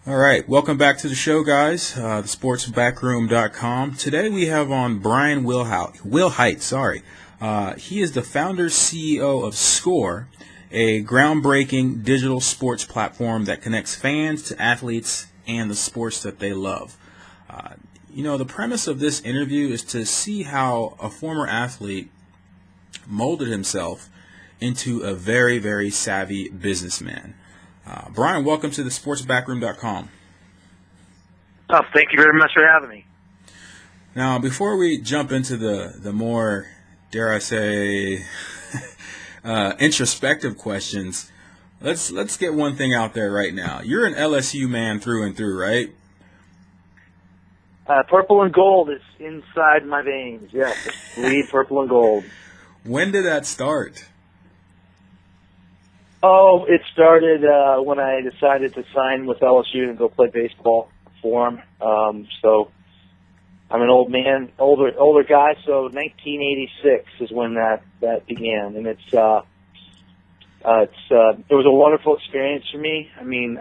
All right, welcome back to the show, guys. TheSportsBackroom.com. Today we have on Brian Wilhite. He is the founder CEO of Score, a groundbreaking digital sports platform that connects fans to athletes and the sports that they love. The premise of this interview is to see how a former athlete molded himself into a very, very savvy businessman. Brian, welcome to TheSportsBackroom.com. Oh, thank you very much for having me. Now, before we jump into the more, dare I say, introspective questions, let's get one thing out there right now. You're an LSU man through and through, right? Purple and gold is inside my veins. Yes, bleed purple and gold. When did that start? Oh, it started when I decided to sign with LSU and go play baseball for them. So I'm an old older guy. So 1986 is when that began, and it was a wonderful experience for me. I mean,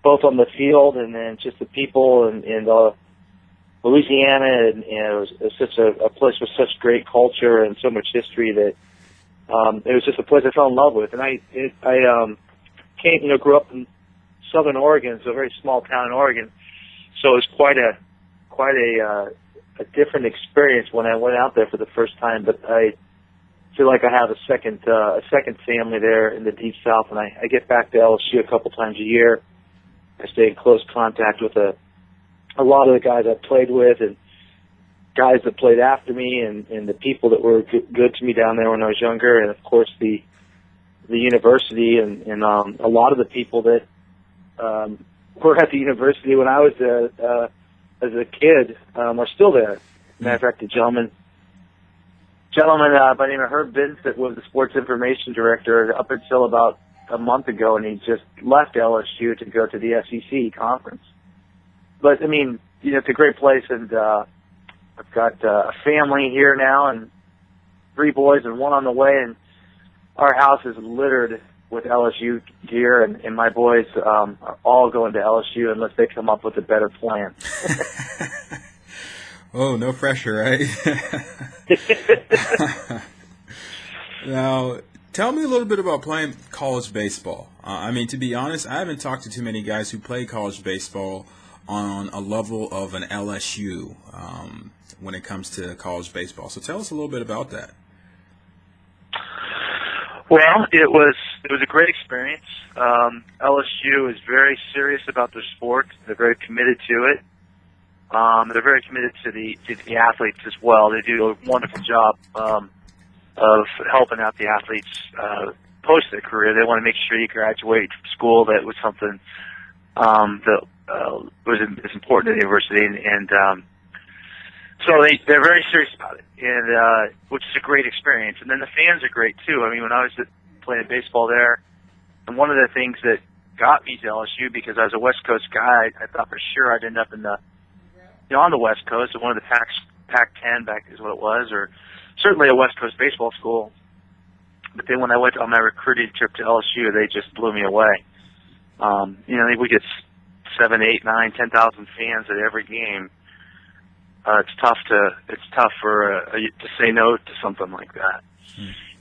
both on the field and then just the people and Louisiana, and it was such a place with such great culture and so much history that. It was just a place I fell in love with, and I grew up in Southern Oregon, so a very small town in Oregon. So it was quite a different experience when I went out there for the first time. But I feel like I have a second family there in the Deep South, and I get back to LSU a couple times a year. I stay in close contact with a lot of the guys I played with, and guys that played after me, and the people that were good to me down there when I was younger, and of course the university and a lot of the people that were at the university when I was as a kid are still there. Matter of fact, the gentleman by the name of Herb Vincent was the sports information director up until about a month ago, and he just left LSU to go to the SEC conference. But I mean, it's a great place, and I've got a family here now and 3 boys and 1 on the way, and our house is littered with LSU gear, and my boys are all going to LSU unless they come up with a better plan. Oh, no pressure, right? Now, tell me a little bit about playing college baseball. To be honest, I haven't talked to too many guys who play college baseball on a level of an LSU when it comes to college baseball. So tell us a little bit about that. Well, it was a great experience. LSU is very serious about their sport. They're very committed to it. They're very committed to the athletes as well. They do a wonderful job of helping out the athletes post their career. They want to make sure you graduate from school. That was something that was important at the university, and so they're very serious about it, and which is a great experience. And then the fans are great too. I mean, when I was playing baseball there, and one of the things that got me to LSU, because I was a West Coast guy, I thought for sure I'd end up on the West Coast, at one of the Pac-10 back is what it was, or certainly a West Coast baseball school. But then when I went on my recruiting trip to LSU, they just blew me away. We get 7, 8, 9, 10,000 fans at every game. It's tough for to say no to something like that.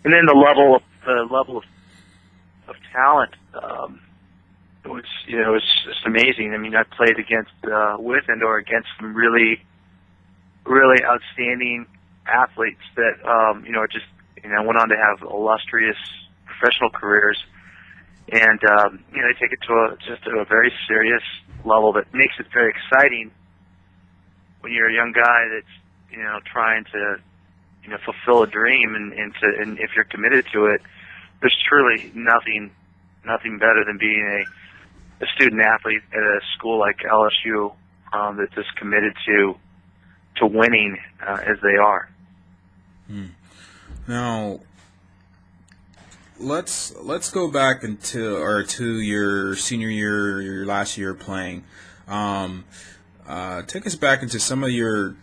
And then the level of talent was just amazing. I mean, I played with against some really, really outstanding athletes that went on to have illustrious professional careers. And they take it to a very serious level that makes it very exciting when you're a young guy that's trying to fulfill a dream, and if you're committed to it, there's truly nothing better than being a student athlete at a school like LSU that's as committed to winning as they are. Now, let's go back to your senior year, your last year playing. Take us back into some of your,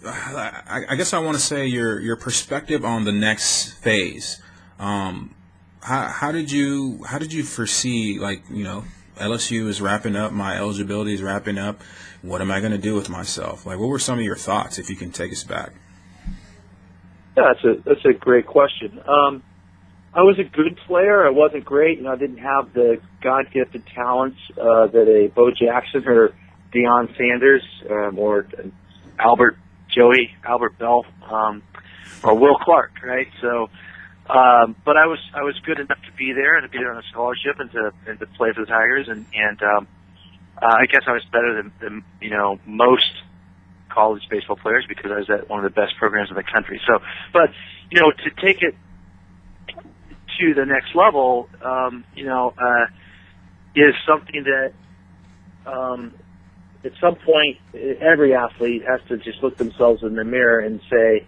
I guess I want to say your perspective on the next phase. How did you foresee, LSU is wrapping up, my eligibility is wrapping up. What am I going to do with myself? Like, what were some of your thoughts, if you can take us back? Yeah, that's a great question. I was a good player. I wasn't great. I didn't have the God-gifted talents that a Bo Jackson or Deion Sanders or Albert Bell or Will Clark, right? So, but I was good enough to be there and to be there on a scholarship and to play for the Tigers, and I guess I was better than most college baseball players because I was at one of the best programs in the country. So, but to take it to the next level, is something that at some point every athlete has to just look themselves in the mirror and say,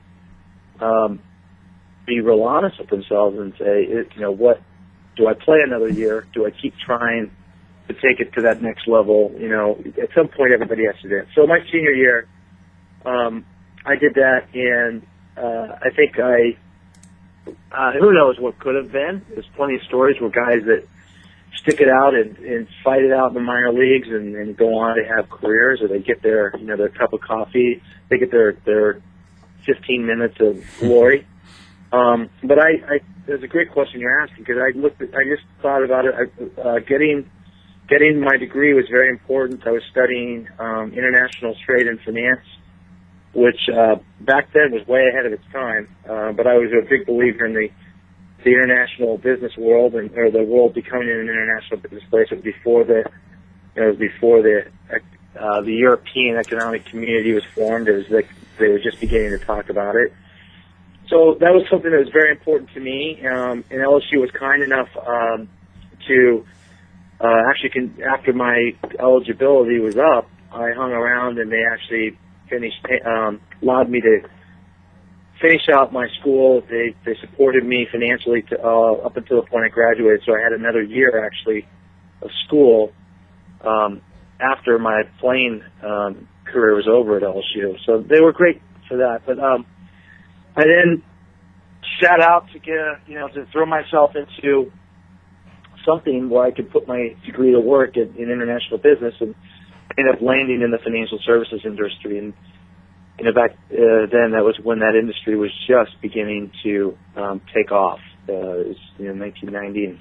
be real honest with themselves and say, what do I play another year? Do I keep trying to take it to that next level? At some point everybody has to do it. So my senior year, I did that, and I think who knows what could have been. There's plenty of stories where guys that stick it out and fight it out in the minor leagues and go on to have careers, or they get their their cup of coffee, they get their 15 minutes of glory. But there's a great question you're asking, because I just thought about it. Getting my degree was very important. I was studying international trade and finance, which back then was way ahead of its time. But I was a big believer in the international business world, or the world becoming an international business place. It was before the European Economic Community was formed. It was they were just beginning to talk about it. So that was something that was very important to me. And LSU was kind enough to actually, after my eligibility was up, I hung around, and they actually allowed me to finish out my school. They supported me financially up until the point I graduated. So I had another year actually of school after my playing career was over at LSU. So they were great for that. But I then sat out to to throw myself into something where I could put my degree to work in international business, and ended up landing in the financial services industry. And back then, that was when that industry was just beginning to take off. It was 1990, and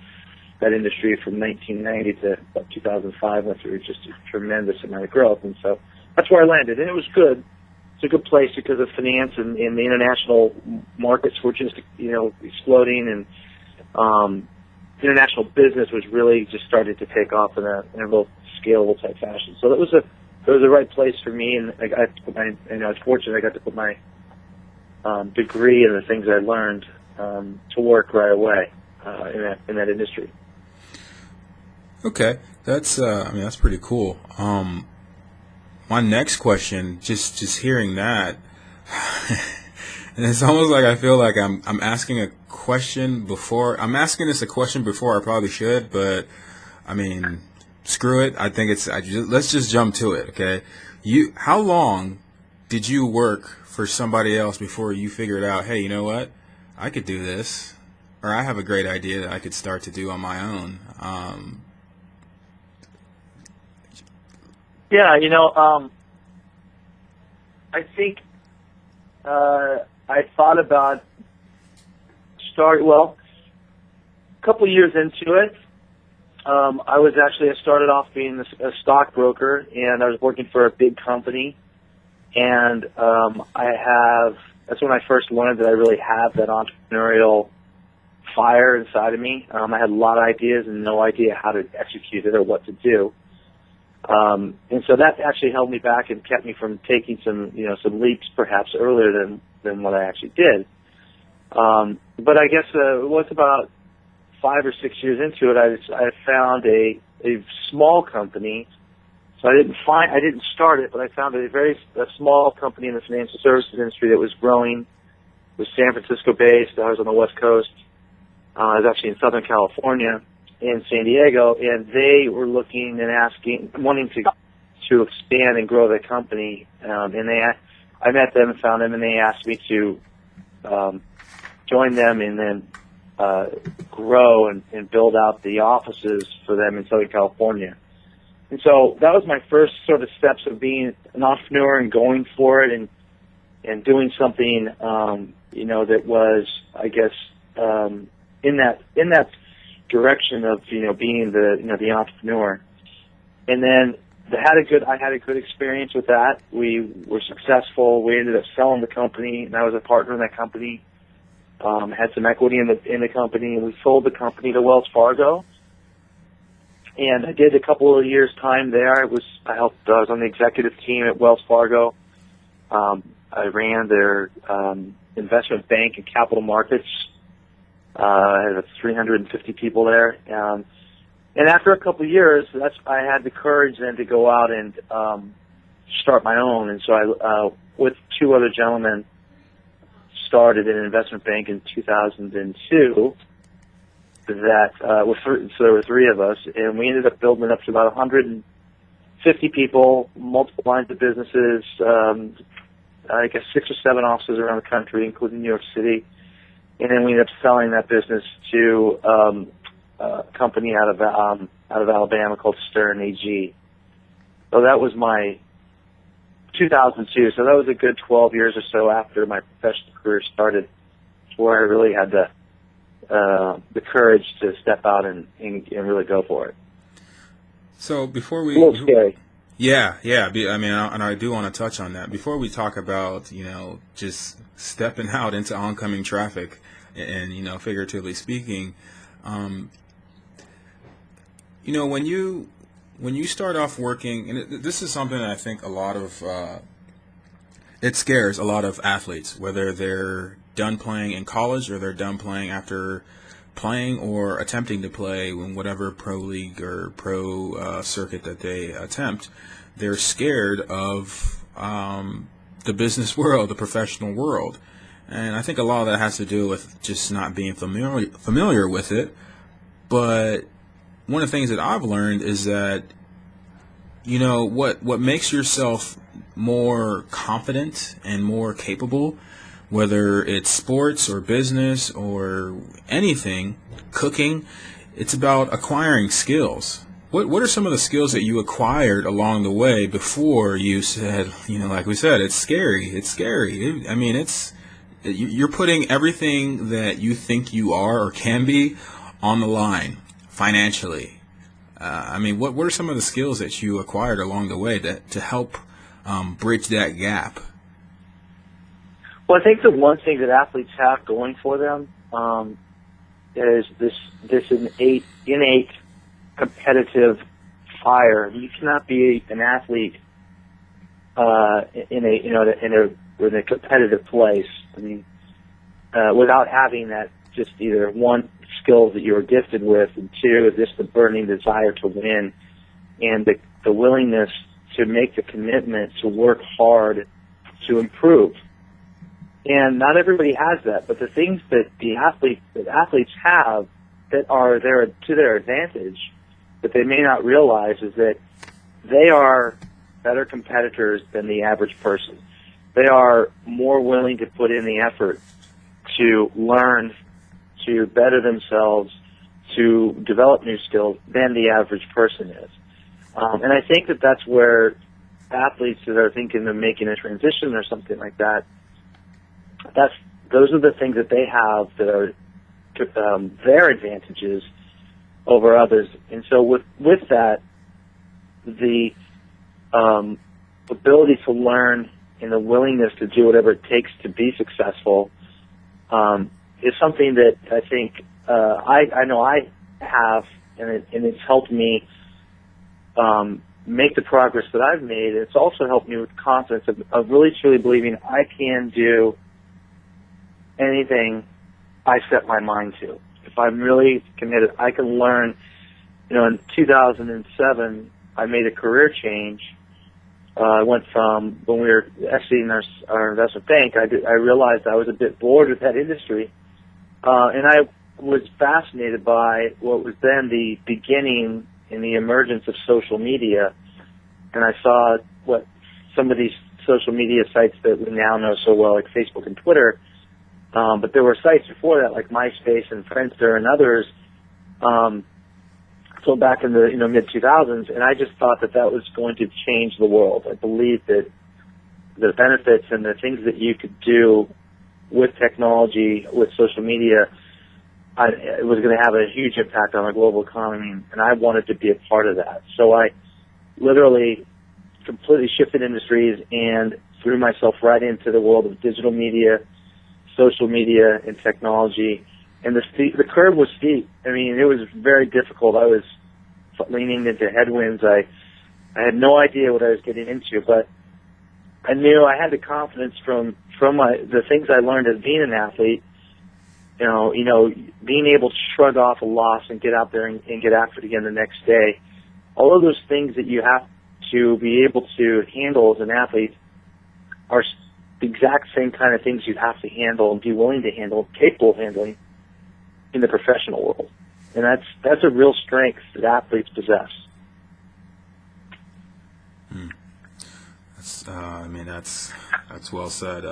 that industry from 1990 to about 2005 went through just a tremendous amount of growth. And so that's where I landed, and it was good. It's a good place because of finance, and the international markets were just exploding, and international business was really just starting to take off in a real scalable type fashion. So it was the right place for me, and I was fortunate I got to put my degree and the things I learned to work right away in that industry. Okay, that's that's pretty cool. My next question, just hearing that, and it's almost like I feel like I'm asking a question before I'm asking this a question before I probably should, but I mean, screw it. I think let's just jump to it. Okay, how long did you work for somebody else before you figured out, hey, you know what, I could do this, or I have a great idea that I could start to do on my own? Yeah, I think I thought about a couple years into it. I started off being a stockbroker, and I was working for a big company, and that's when I first learned that I really have that entrepreneurial fire inside of me. I had a lot of ideas and no idea how to execute it or what to do. And so that actually held me back and kept me from taking some leaps perhaps earlier than what I actually did. But I guess it was about 5 or 6 years into it, I found a small company. So I didn't start it, but I found a small company in the financial services industry that was growing. It was San Francisco based. I was on the West Coast. I was actually in Southern California, in San Diego, and they were looking and wanting to expand and grow their company. And I met them and found them, and they asked me to join them and then grow and build out the offices for them in Southern California. And so that was my first sort of steps of being an entrepreneur and going for it and doing something, that was, I guess, in that direction of, being the entrepreneur. And then I had a good experience with that. We were successful. We ended up selling the company, and I was a partner in that company. Had some equity in the company, and we sold the company to Wells Fargo. And I did a couple of years' time there. I was on the executive team at Wells Fargo. I ran their investment bank and capital markets. I had 350 people there. And after a couple of years, I had the courage then to go out and start my own. And so I, with two other gentlemen, started an investment bank in 2002. So there were three of us, and we ended up building up to about 150 people, multiple lines of businesses, I guess 6 or 7 offices around the country, including New York City. And then we ended up selling that business to a company out of Alabama called Stern AG. So that was my 2002. So that was a good 12 years or so after my professional career started, where I really had the courage to step out and really go for it. So before we, a little scary. Yeah. I mean, and I do want to touch on that. Before we talk about, just stepping out into oncoming traffic and, figuratively speaking, when you start off working, and this is something that I think it scares a lot of athletes, whether they're done playing in college or they're done playing after playing or attempting to play in whatever pro league or pro circuit that they attempt. They're scared of the business world, the professional world. And I think a lot of that has to do with just not being familiar with it. But one of the things that I've learned is that, what makes yourself more confident and more capable, whether it's sports or business or anything, cooking, it's about acquiring skills. What are some of the skills that you acquired along the way before you said, like we said, it's scary. You're putting everything that you think you are or can be on the line financially. What are some of the skills that you acquired along the way to help bridge that gap? Well, I think the one thing that athletes have going for them is this innate competitive fire. You cannot be an athlete in a competitive place. Without having that, just either one, skill that you're gifted with, and two, just the burning desire to win and the willingness to make the commitment to work hard to improve. And not everybody has that, but the things that athletes have that are there to their advantage that they may not realize is that they are better competitors than the average person. They are more willing to put in the effort to learn, to better themselves, to develop new skills than the average person is. And I think that that's where athletes that are thinking of making a transition or something like that, those are the things that they have that are their advantages over others. And so with that, the ability to learn and the willingness to do whatever it takes to be successful is something that I think I know I have, and it's helped me make the progress that I've made. It's also helped me with confidence of really truly believing I can do anything I set my mind to. If I'm really committed, I can learn. In 2007, I made a career change. I went from, when we were exiting our investment bank, I realized I was a bit bored with that industry. And I was fascinated by what was then the beginning in the emergence of social media. And I saw what some of these social media sites that we now know so well, like Facebook and Twitter, but there were sites before that, like MySpace and Friendster and others, So back in the mid 2000s, and I just thought that was going to change the world. I believed that the benefits and the things that you could do with technology, with social media, it was going to have a huge impact on the global economy, and I wanted to be a part of that. So I literally completely shifted industries and threw myself right into the world of digital media, social media, and technology. And the curve was steep. I mean, it was very difficult. I was leaning into headwinds. I had no idea what I was getting into, but I knew I had the confidence from the things I learned as being an athlete. Being able to shrug off a loss and get out there and get after it again the next day. All of those things that you have to be able to handle as an athlete are the exact same kind of things you have to handle and be willing to handle, capable of handling in the professional world. And that's a real strength that athletes possess. That's well said.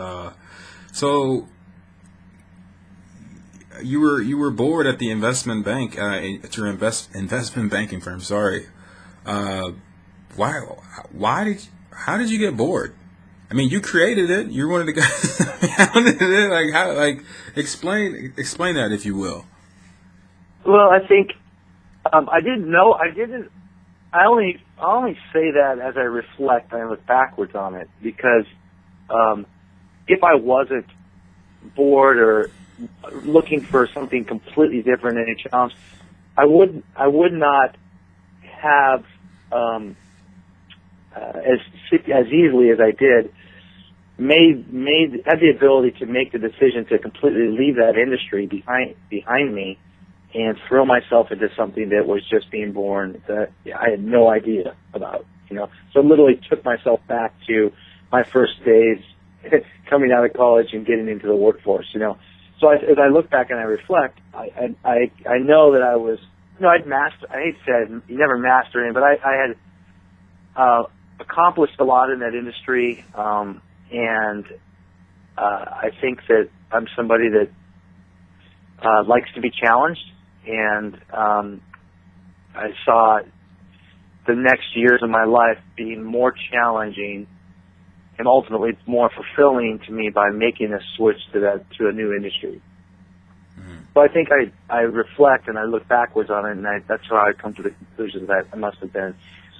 So you were bored at the investment bank, at your investment banking firm. Sorry. How did you get bored? I mean, you created it. You're one of the guys that founded it. Explain that, if you will. Well, I think I didn't know. I only say that as I reflect and I look backwards on it, because if I wasn't bored or looking for something completely different and a challenge, I would not have as easily as I did had the ability to make the decision to completely leave that industry behind me and throw myself into something that was just being born that I had no idea about. So I literally took myself back to my first days coming out of college and getting into the workforce. So as I look back and I reflect, I know that I was, I'd mastered. I hate to say you never master it, but I had accomplished a lot in that industry, and I think that I'm somebody that likes to be challenged, and I saw the next years of my life being more challenging and ultimately more fulfilling to me by making a switch to a new industry. So I think I reflect and I look backwards on it, and that's how I come to the conclusion that I must have been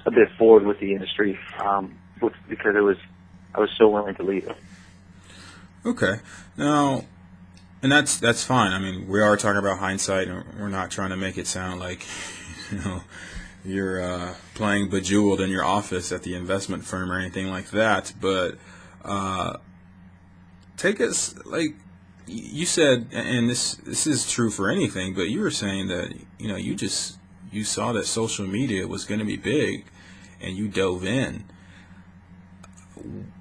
a bit forward with the industry, because I was so willing to leave it. Okay. Now, and that's fine. I mean, we are talking about hindsight, and we're not trying to make it sound like, you're playing Bejeweled in your office at the investment firm or anything like that. But take us, like you said, and this is true for anything, but you were saying that, you saw that social media was going to be big, and you dove in.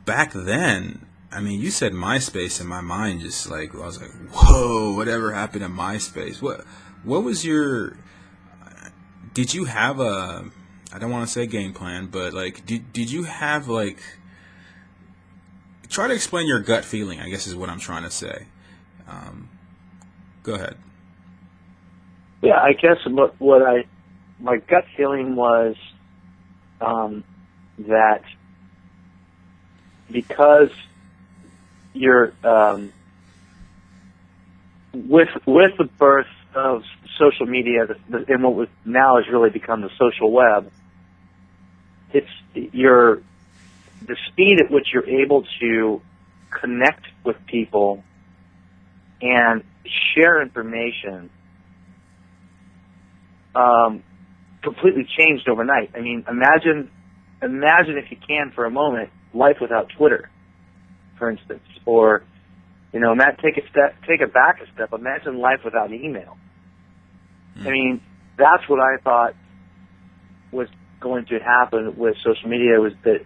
Back then, I mean, you said MySpace, and my mind just I was like, whoa, whatever happened to MySpace? What was your, did you have I don't want to say game plan, but did you have try to explain your gut feeling, I guess is what I'm trying to say. Go ahead. Yeah, I guess my gut feeling was that because you're with the birth of social media and what now has really become the social web, it's the speed at which you're able to connect with people and share information completely changed overnight. I mean, imagine if you can for a moment, life without Twitter, for instance, or take it back a step. Imagine life without email. I mean, that's what I thought was going to happen with social media, was that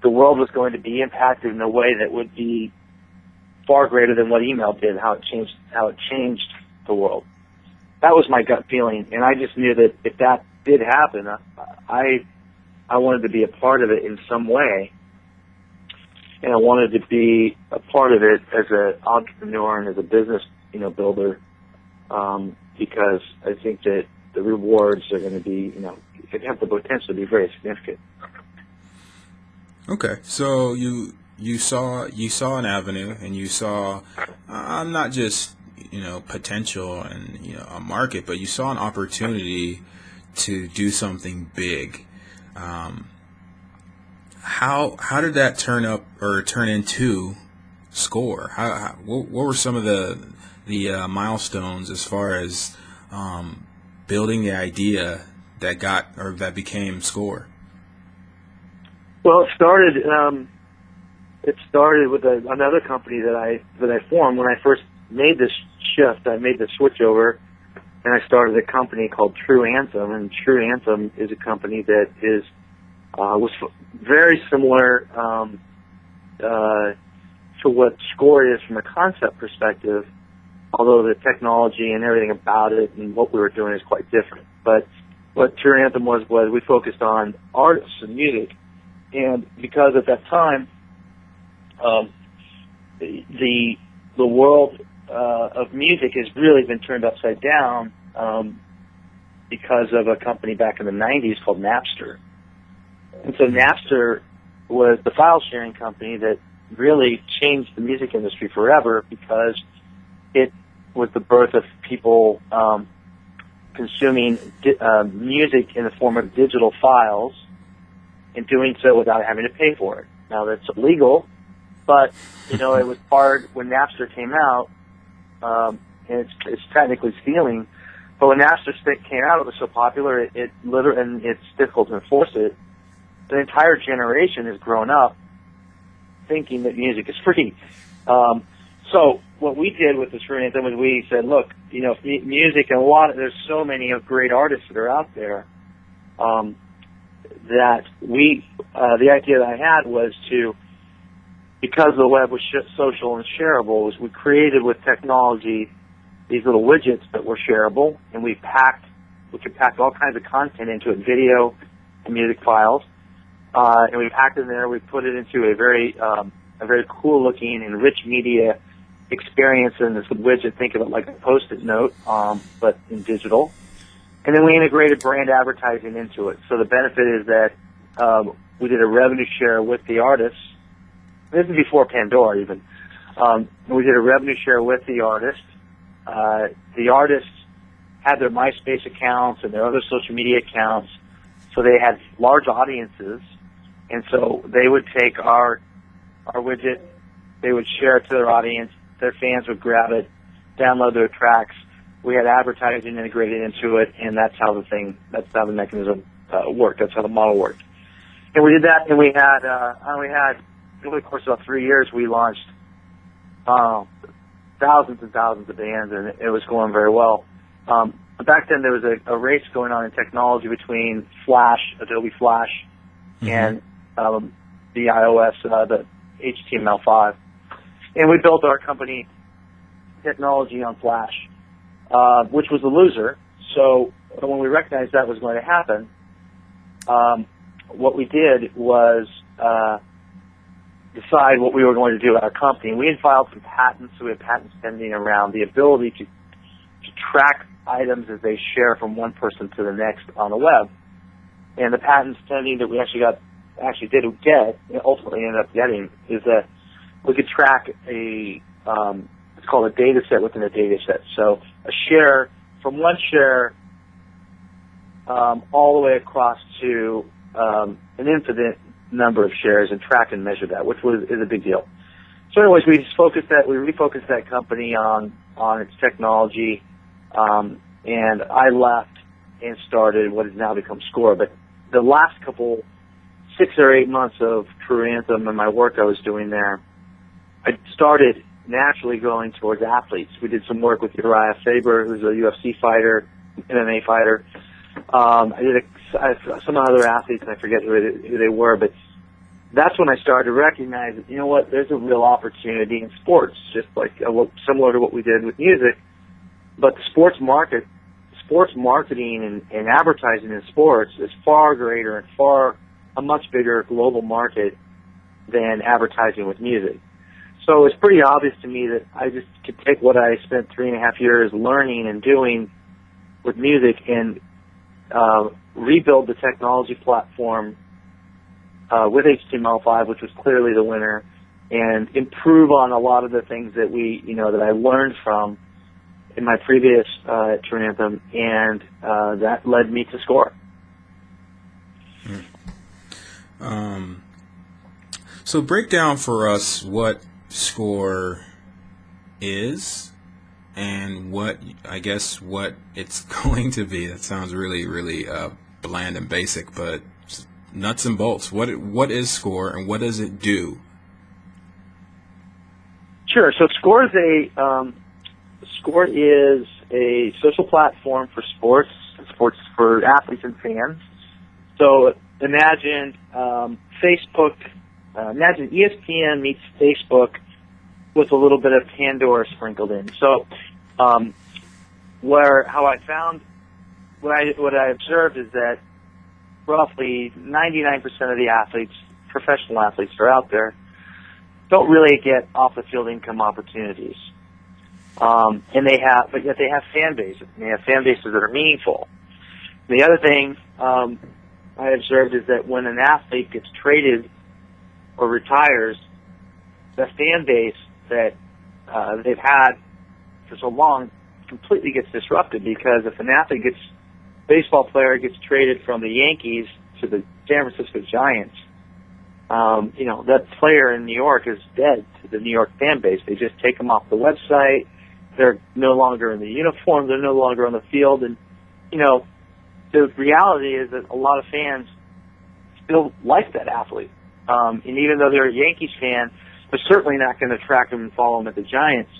the world was going to be impacted in a way that would be far greater than what email did, how it changed the world. That was my gut feeling, and I just knew that if that did happen, I wanted to be a part of it in some way, and I wanted to be a part of it as an entrepreneur and as a business, builder, because I think that the rewards are going to be, it have the potential to be very significant. Okay, so you saw an avenue, and you saw not just potential and a market, but you saw an opportunity to do something big. How did that turn into SCORE? What were some of the milestones as far as building the idea that became SCORE? Well, it started with another company that I formed when I first made this shift. I made the switch over, and I started a company called True Anthem. And True Anthem is a company that was very similar to what SCORE is from a concept perspective, although the technology and everything about it and what we were doing is quite different. But what True Anthem was we focused on artists and music, and because at that time the world of music has really been turned upside down because of a company back in the 90s called Napster. And so Napster was the file sharing company that really changed the music industry forever, because it was the birth of people consuming music in the form of digital files and doing so without having to pay for it. Now, that's illegal, but it was hard when Napster came out, and it's technically stealing. But when Napster came out, it was so popular, and it's difficult to enforce it. The entire generation has grown up thinking that music is free. So what we did with the True Anthem was we said, look, music, and there's so many great artists that are out there, that the idea that I had was to, because the web was social and shareable, was we created with technology these little widgets that were shareable, and we could pack all kinds of content into it, video and music files, and we packed it in there. We put it into a very cool looking and rich media experience in this widget. Think of it like a Post-it note, but in digital. And then we integrated brand advertising into it. So the benefit is that we did a revenue share with the artists. This is before Pandora even. We did a revenue share with the artist. The artists had their MySpace accounts and their other social media accounts, so they had large audiences. And so they would take our widget, they would share it to their audience, their fans would grab it, download their tracks. We had advertising integrated into it, and that's how the mechanism worked. That's how the model worked. And we did that, and we had over the course of about 3 years, we launched thousands and thousands of bands, and it was going very well. But back then, there was a race going on in technology between Adobe Flash, and the iOS, the HTML5. And we built our company technology on Flash, which was a loser. So when we recognized that was going to happen, what we did was decide what we were going to do at our company. We had filed some patents, so we had patents pending around the ability to track items as they share from one person to the next on the web. And the patents pending that we ultimately ended up getting, is that we could track it's called a data set within a data set. So a share, from one share all the way across to an infinite number of shares, and track and measure that, which is a big deal. So anyways, we refocused that company on its technology, and I left and started what has now become SCORE. But the last 6 or 8 months of True Anthem and my work I was doing there, I started naturally going towards athletes. We did some work with Uriah Faber, who's a UFC fighter, MMA fighter. I did some other athletes, and I forget who they were, but that's when I started to recognize that, there's a real opportunity in sports, just like similar to what we did with music. But the sports marketing and advertising in sports is far greater and a much bigger global market than advertising with music. So it's pretty obvious to me that I just could take what I spent 3.5 years learning and doing with music and rebuild the technology platform with HTML5, which was clearly the winner, and improve on a lot of the things that that I learned from in my previous Trianthem, and that led me to Score. So break down for us what Score is and what it's going to be. That sounds really, really bland and basic, but nuts and bolts. What is Score and what does it do? Sure. So Score is a social platform for sports for athletes and fans. So imagine Facebook. Imagine ESPN meets Facebook with a little bit of Pandora sprinkled in. So, what I observed is that roughly 99% of the athletes, professional athletes, are out there, don't really get off the field income opportunities, but yet they have fan bases. And they have fan bases that are meaningful. The other thing I observed is that when an athlete gets traded or retires, the fan base that they've had for so long completely gets disrupted, because if an baseball player gets traded from the Yankees to the San Francisco Giants, that player in New York is dead to the New York fan base. They just take them off the website. They're no longer in the uniform. They're no longer on the field. And, the reality is that a lot of fans still like that athlete. And even though they're a Yankees fan, they're certainly not going to track them and follow them at the Giants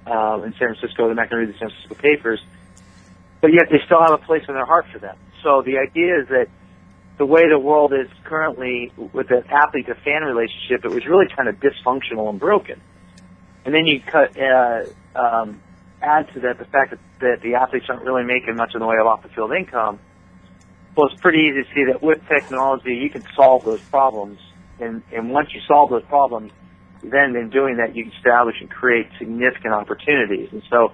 in San Francisco. They're not going to read the San Francisco papers. But yet they still have a place in their heart for them. So the idea is that the way the world is currently with the athlete-to-fan relationship, it was really kind of dysfunctional and broken. And then you add to that the fact that the athletes aren't really making much in the way of off-the-field income. Well, it's pretty easy to see that with technology, you can solve those problems. And once you solve those problems, then in doing that, you can establish and create significant opportunities. And so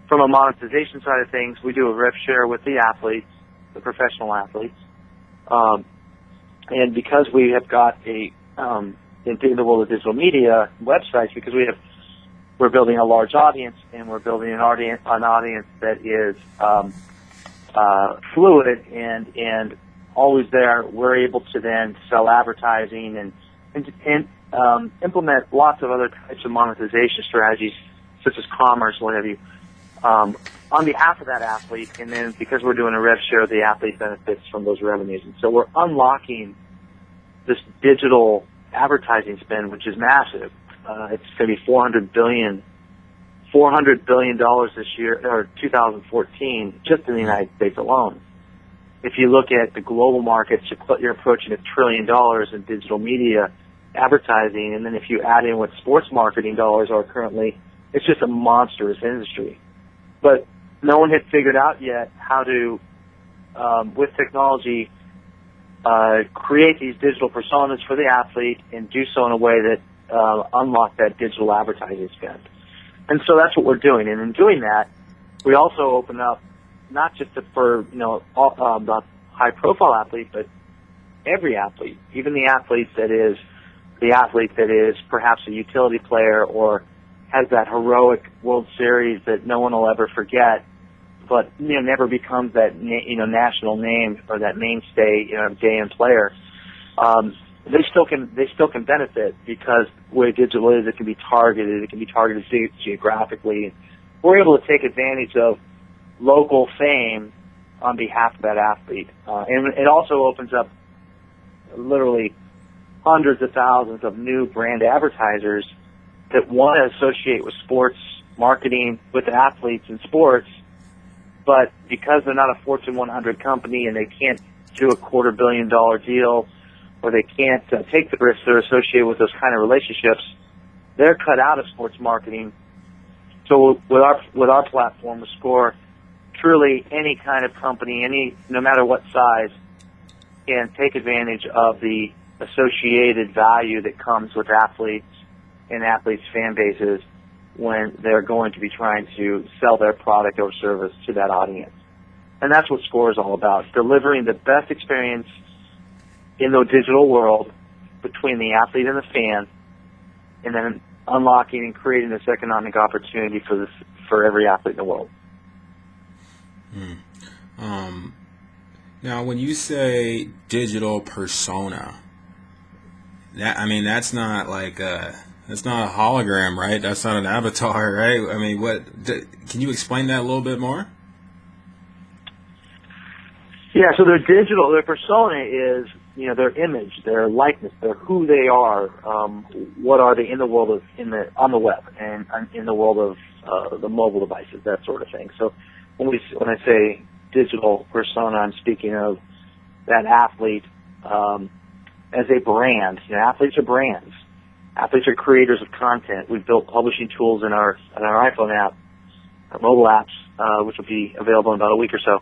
from a monetization side of things, we do a rev share with the athletes, the professional athletes. And because we have got in the world of digital media websites, because we're building a large audience, and we're building an audience that is fluid and always there, we're able to then sell advertising and implement lots of other types of monetization strategies, such as commerce, what have you, on behalf of that athlete. And then because we're doing a rev share, the athlete benefits from those revenues. And so we're unlocking this digital advertising spend, which is massive. It's going to be $400 billion this year, or 2014, just in the United States alone. If you look at the global markets, you're approaching $1 trillion in digital media advertising, and then if you add in what sports marketing dollars are currently, it's just a monstrous industry. But no one had figured out yet how to, with technology, create these digital personas for the athlete and do so in a way that unlock that digital advertising spend. And so that's what we're doing. And in doing that, we also open up not just for the high-profile athlete, but every athlete, even the athlete that is perhaps a utility player or has that heroic World Series that no one will ever forget, but never becomes that national name or that mainstay day-in player. They still can benefit, because the way digital is, it can be targeted geographically. We're able to take advantage of local fame on behalf of that athlete. And it also opens up literally hundreds of thousands of new brand advertisers that want to associate with sports marketing, with athletes in sports, but because they're not a Fortune 100 company and they can't do a $250 million deal, or they can't take the risks that are associated with those kind of relationships, they're cut out of sports marketing. So with our platform, with Score, truly any kind of company, no matter what size, can take advantage of the associated value that comes with athletes and athletes' fan bases when they're going to be trying to sell their product or service to that audience. And that's what SCORE is all about, delivering the best experience in the digital world between the athlete and the fan, and then unlocking and creating this economic opportunity for every athlete in the world. Now, when you say digital persona, that's not like that's not a hologram, right? That's not an avatar, right? I mean, can you explain that a little bit more? Yeah, so their persona is, their image, their likeness, their who they are, what are they in the world on the web and in the world of the mobile devices, that sort of thing. So when I say digital persona, I'm speaking of that athlete as a brand. Athletes are brands. Athletes are creators of content. We've built publishing tools in our iPhone app, our mobile apps, which will be available in about a week or so.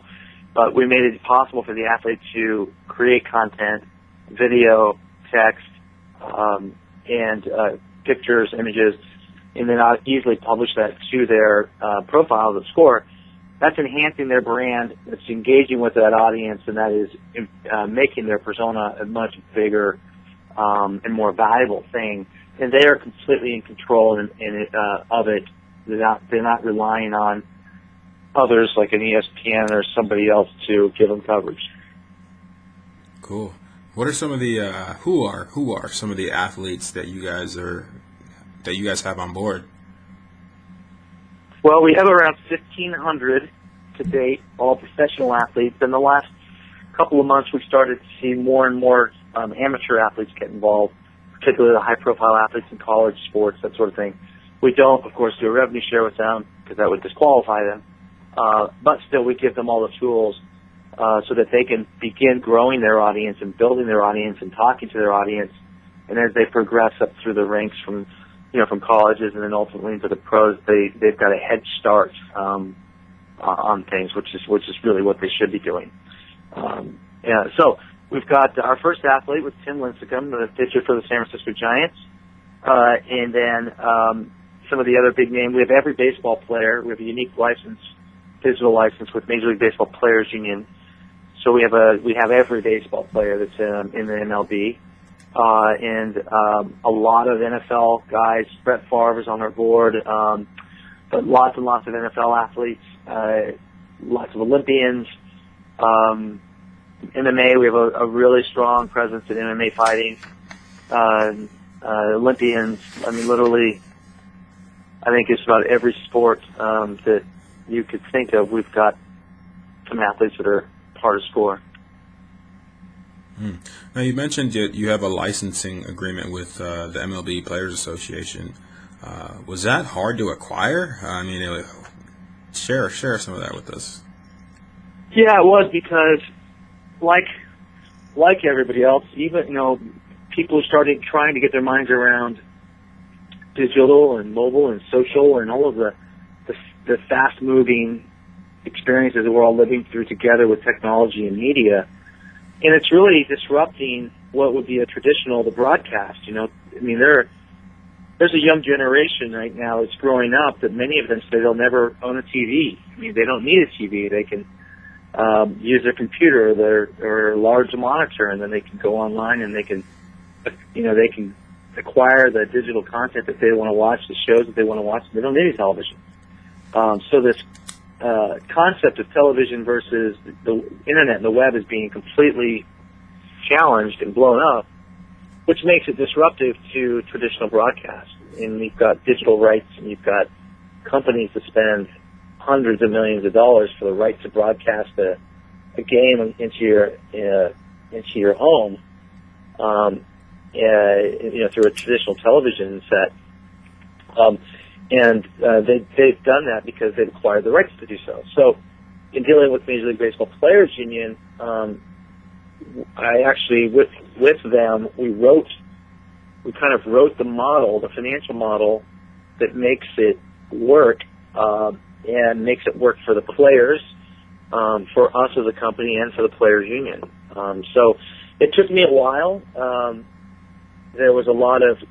But we made it possible for the athlete to create content, video, text, and pictures, images, and then easily publish that to their profile of SCORE. That's enhancing their brand. It's engaging with that audience, and that is making their persona a much bigger and more valuable thing. And they are completely in control of it. They're not relying on others like an ESPN or somebody else to give them coverage. Cool. What are some of the who are some of the athletes that you guys have on board? Well, we have around 1,500 to date, all professional athletes. In the last couple of months, we've started to see more and more amateur athletes get involved, particularly the high-profile athletes in college sports, that sort of thing. We don't, of course, do a revenue share with them because that would disqualify them. But still, we give them all the tools so that they can begin growing their audience and building their audience and talking to their audience. And as they progress up through the ranks from colleges and then ultimately into the pros, they've got a head start on things, which is really what they should be doing. So we've got our first athlete with Tim Lincecum, the pitcher for the San Francisco Giants, and then some of the other big names. We have every baseball player. We have a unique license, digital license with Major League Baseball Players Union. So we have every baseball player that's in the MLB. And a lot of NFL guys. Brett Favre is on our board, but lots and lots of NFL athletes, lots of Olympians. MMA, we have a really strong presence in MMA fighting. Olympians, literally, I think it's about every sport that you could think of. We've got some athletes that are part of SCORE. Now, you mentioned that you have a licensing agreement with the MLB Players Association. Was that hard to acquire? Share some of that with us. Yeah, it was, because like everybody else, even people started trying to get their minds around digital and mobile and social and all of the fast-moving experiences that we're all living through together with technology and media. And it's really disrupting what would be the broadcast. There's a young generation right now that's growing up that many of them say they'll never own a TV. They don't need a TV. They can use their computer or a large monitor, and then they can go online and they can acquire the digital content that they want to watch, the shows that they want to watch. They don't need any television. So this concept of television versus the internet and the web is being completely challenged and blown up, which makes it disruptive to traditional broadcast. And you've got digital rights, and you've got companies that spend hundreds of millions of dollars for the right to broadcast a game into your home, through a traditional television set. And they've done that because they've acquired the rights to do so. So in dealing with Major League Baseball Players Union, I actually, with them, we kind of wrote the model, the financial model that makes it work, and makes it work for the players, for us as a company, and for the Players Union. So it took me a while. There was a lot of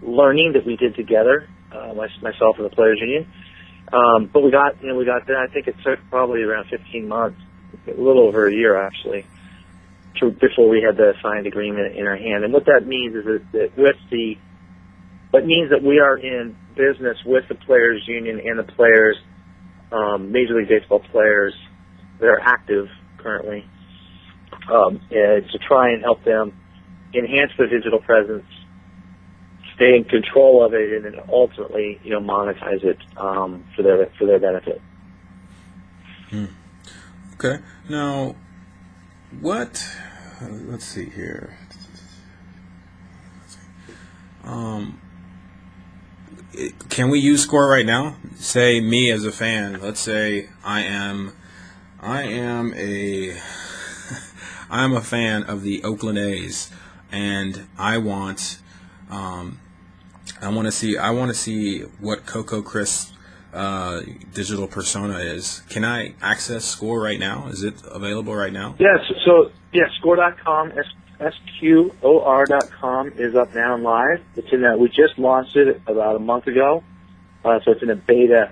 learning that we did together, myself and the Players Union, But we got there. I think it took probably around 15 months, a little over a year actually, before we had the signed agreement in our hand. And what that means is that that means that we are in business with the players union and the players, Major League Baseball players that are active currently, to try and help them enhance their digital presence, stay in control of it, and then ultimately, monetize it for their benefit. Okay. Now, what? Let's see here. Can we use Score right now? Say me as a fan. Let's say I am a fan of the Oakland A's, and I want to see what Coco Chris digital persona is. Can I access Score right now? Is it available right now? Yes. So Score.com, SQOR.com is up now and live. It's in that we just launched it about a month ago, so it's in a beta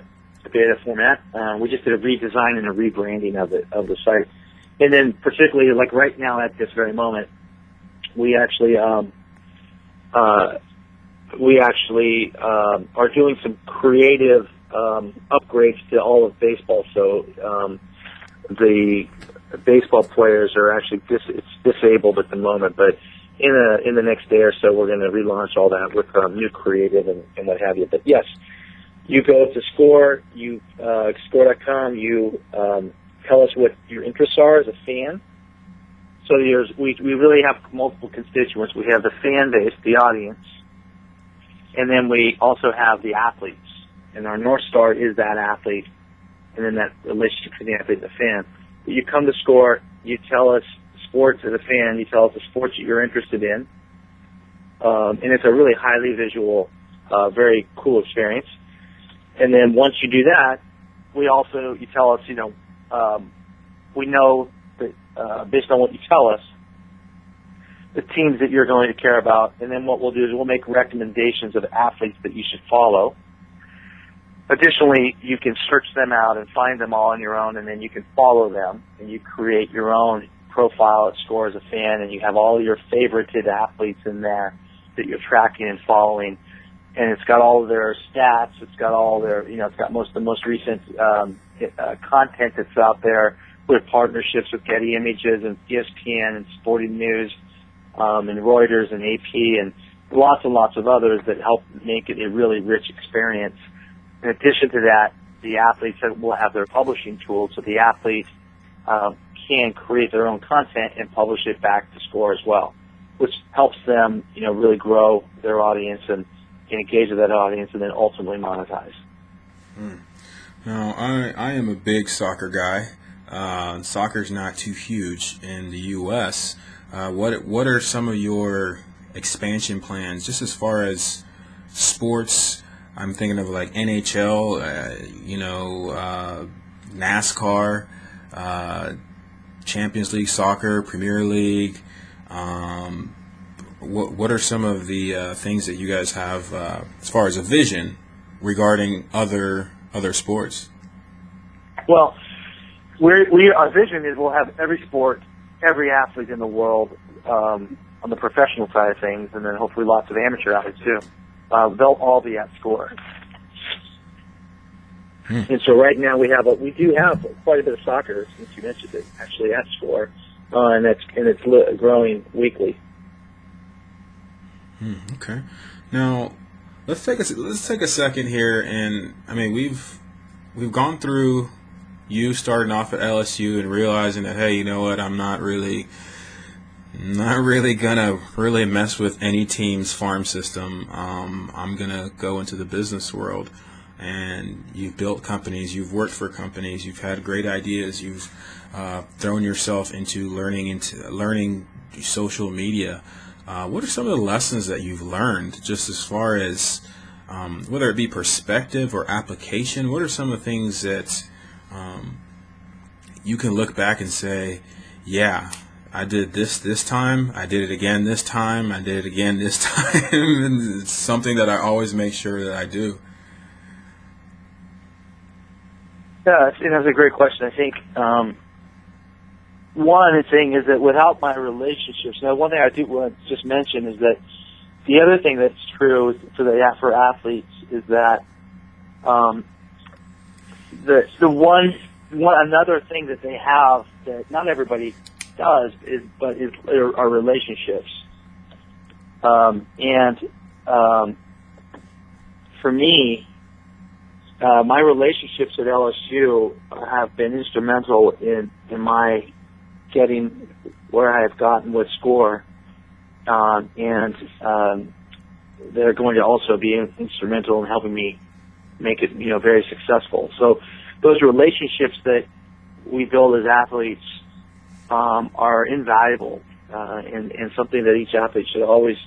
format. We just did a redesign and a rebranding of the site, and then particularly like right now at this very moment, we actually are doing some creative upgrades to all of baseball. So the baseball players are actually it's disabled at the moment, but in the next day or so, we're going to relaunch all that with new creative and what have you. But yes, you go to Score, Score.com, you tell us what your interests are as a fan. So we really have multiple constituents. We have the fan base, the audience, and then we also have the athletes. And our North Star is that athlete, and then that relationship between the athlete and the fan. But you come to Score, you tell us sports as a fan, you tell us the sports that you're interested in, and it's a really highly visual, very cool experience. And then once you do that, you tell us, we know that based on what you tell us, the teams that you're going to care about, and then what we'll do is we'll make recommendations of athletes that you should follow. Additionally, you can search them out and find them all on your own, and then you can follow them, and you create your own profile at Score as a fan, and you have all your favorited athletes in there that you're tracking and following. And it's got all of their stats. It's got all their, it's got the most recent content that's out there with partnerships with Getty Images and ESPN and Sporting News and Reuters and AP and lots and lots of others that help make it a really rich experience. In addition to that, the athletes will have their publishing tools, so the athletes can create their own content and publish it back to Score as well, which helps them, really grow their audience and engage with that audience, and then ultimately monetize. Now, I am a big soccer guy. Soccer's not too huge in the U.S. What are some of your expansion plans, just as far as sports? I'm thinking of like NHL, NASCAR, Champions League soccer, Premier League. What are some of the things that you guys have as far as a vision regarding other sports? Well, our vision is we'll have every sport, every athlete in the world on the professional side of things, and then hopefully lots of amateur athletes too. They'll all be at Score. And so right now we do have quite a bit of soccer, since you mentioned it, actually at Score, and it's growing weekly. Okay. Now let's take a second here, and we've gone through you starting off at LSU and realizing that, hey, you know what, I'm not really gonna really mess with any team's farm system. I'm gonna go into the business world. And you've built companies, you've worked for companies, you've had great ideas, you've thrown yourself into learning social media. What are some of the lessons that you've learned, just as far as whether it be perspective or application? What are some of the things that you can look back and say, yeah, I did this time, I did it again this time, I did it again this time, and it's something that I always make sure that I do? Yeah, that's a great question. I think one thing is that without my relationships, now one thing I do want to just mention is that the other thing that's true for athletes is that another thing that they have that not everybody does are relationships. For me, my relationships at LSU have been instrumental in my getting where I have gotten with SCORE, and they're going to also be instrumental in helping me make it, very successful. So those relationships that we build as athletes are invaluable, and something that each athlete should always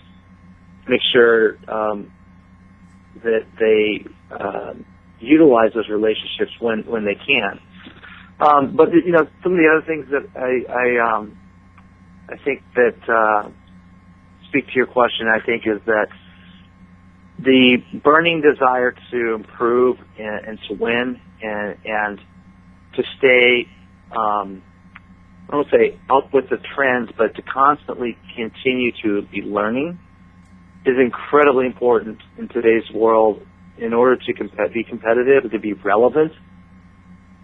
make sure that they utilize those relationships when they can. But some of the other things that I think that speak to your question, I think, is that the burning desire to improve and to win and to stay, I don't say up with the trends, but to constantly continue to be learning is incredibly important in today's world in order to be competitive, to be relevant.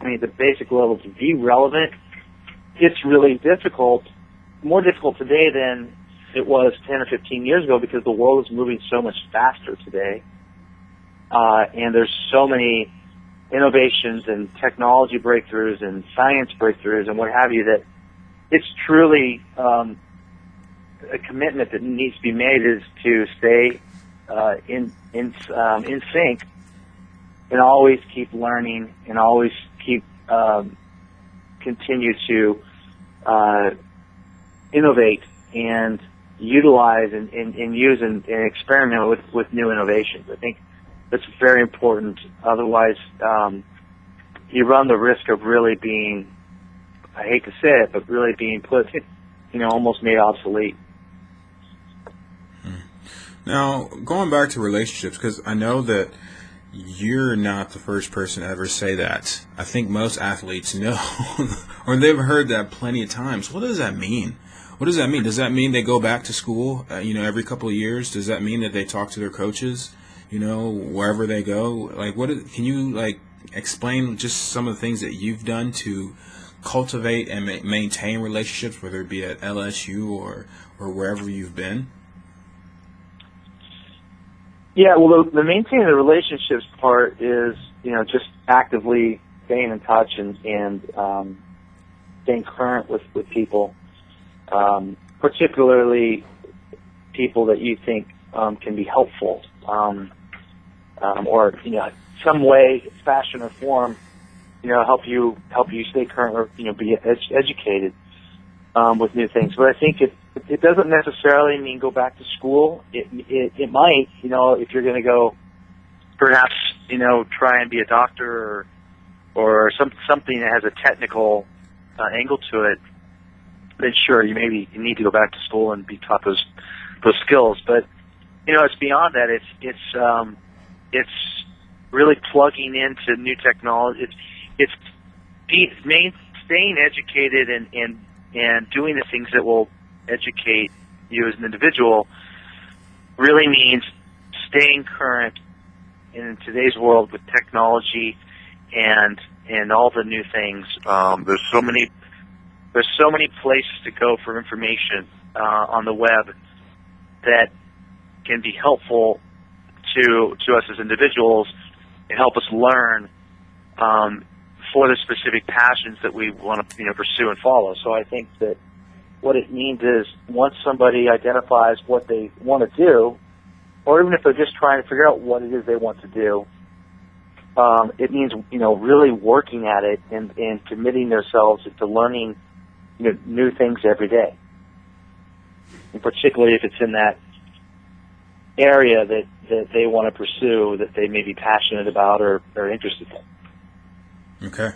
I mean, the basic level to be relevant, it's really difficult, more difficult today than it was 10 or 15 years ago because the world is moving so much faster today. And there's so many innovations and technology breakthroughs and science breakthroughs and what have you that it's truly a commitment that needs to be made is to stay in sync and always keep learning and always keep continue to innovate and utilize and use and experiment with new innovations. I think that's very important. Otherwise, you run the risk of really being, I hate to say it, but really being put, almost made obsolete. Now, going back to relationships, because I know that you're not the first person to ever say that. I think most athletes know, or they've heard that plenty of times. What does that mean? What does that mean? Does that mean they go back to school, every couple of years? Does that mean that they talk to their coaches, wherever they go? Can you, explain just some of the things that you've done to cultivate and maintain relationships, whether it be at LSU or wherever you've been? Yeah, well, the maintaining the relationships part is, just actively staying in touch and staying current with people, particularly people that you think can be helpful, or some way, fashion or form, help you stay current or be educated with new things. But I think it doesn't necessarily mean go back to school. It might, if you're going to go, perhaps, try and be a doctor or something that has a technical angle to it. Then sure, you need to go back to school and be taught those skills. But it's beyond that. It's really plugging into new technology. It's staying educated and doing the things that will educate you as an individual really means staying current in today's world with technology and all the new things. There's so many places to go for information on the web that can be helpful to us as individuals and help us learn for the specific passions that we want to pursue and follow. So I think that what it means is once somebody identifies what they want to do, or even if they're just trying to figure out what it is they want to do, it means really working at it and committing themselves to learning new things every day, and particularly if it's in that area that they want to pursue, that they may be passionate about or interested in. Okay,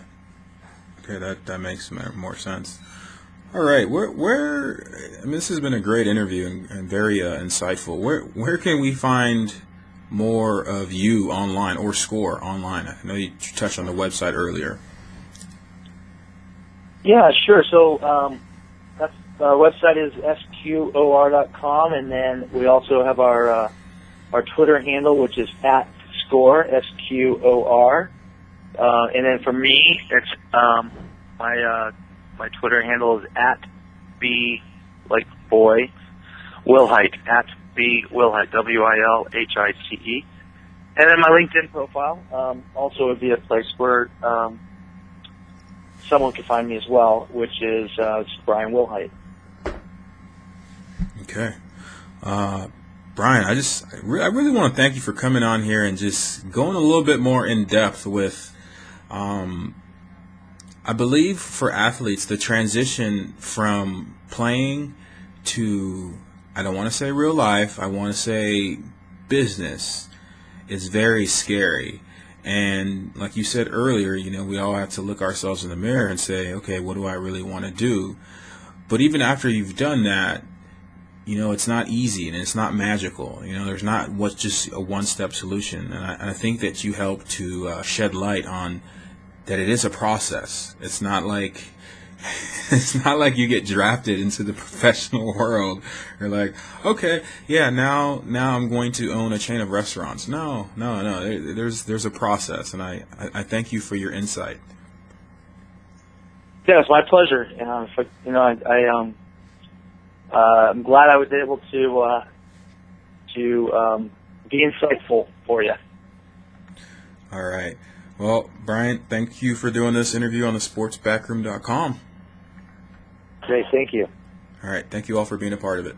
that makes more sense. All right, this has been a great interview and very insightful. Where can we find more of you online or SCORE online? I know you touched on the website earlier. Yeah, sure. So that's our website is sqor.com, and then we also have our Twitter handle, which is @SCORE, SQOR. And then for me, it's my Twitter handle is @B like boy Wilhite, @B Wilhite, WILHITE. And then my LinkedIn profile also would be a place where someone can find me as well, which is it's Brian Wilhite. Okay. Brian, I really want to thank you for coming on here and just going a little bit more in depth with, I believe for athletes, the transition from playing to, I don't want to say real life, I want to say business, is very scary. And like you said earlier, we all have to look ourselves in the mirror and say, okay, what do I really want to do? But even after you've done that, it's not easy and it's not magical. There's not what's just a one-step solution. And I think that you help to shed light on that it is a process. It's not like you get drafted into the professional world. You're like, okay, yeah, now I'm going to own a chain of restaurants. No. There's a process, and I thank you for your insight. Yeah, it's my pleasure. I'm glad I was able to be insightful for you. All right. Well, Brian, thank you for doing this interview on the sportsbackroom.com. Great, thank you. All right. Thank you all for being a part of it.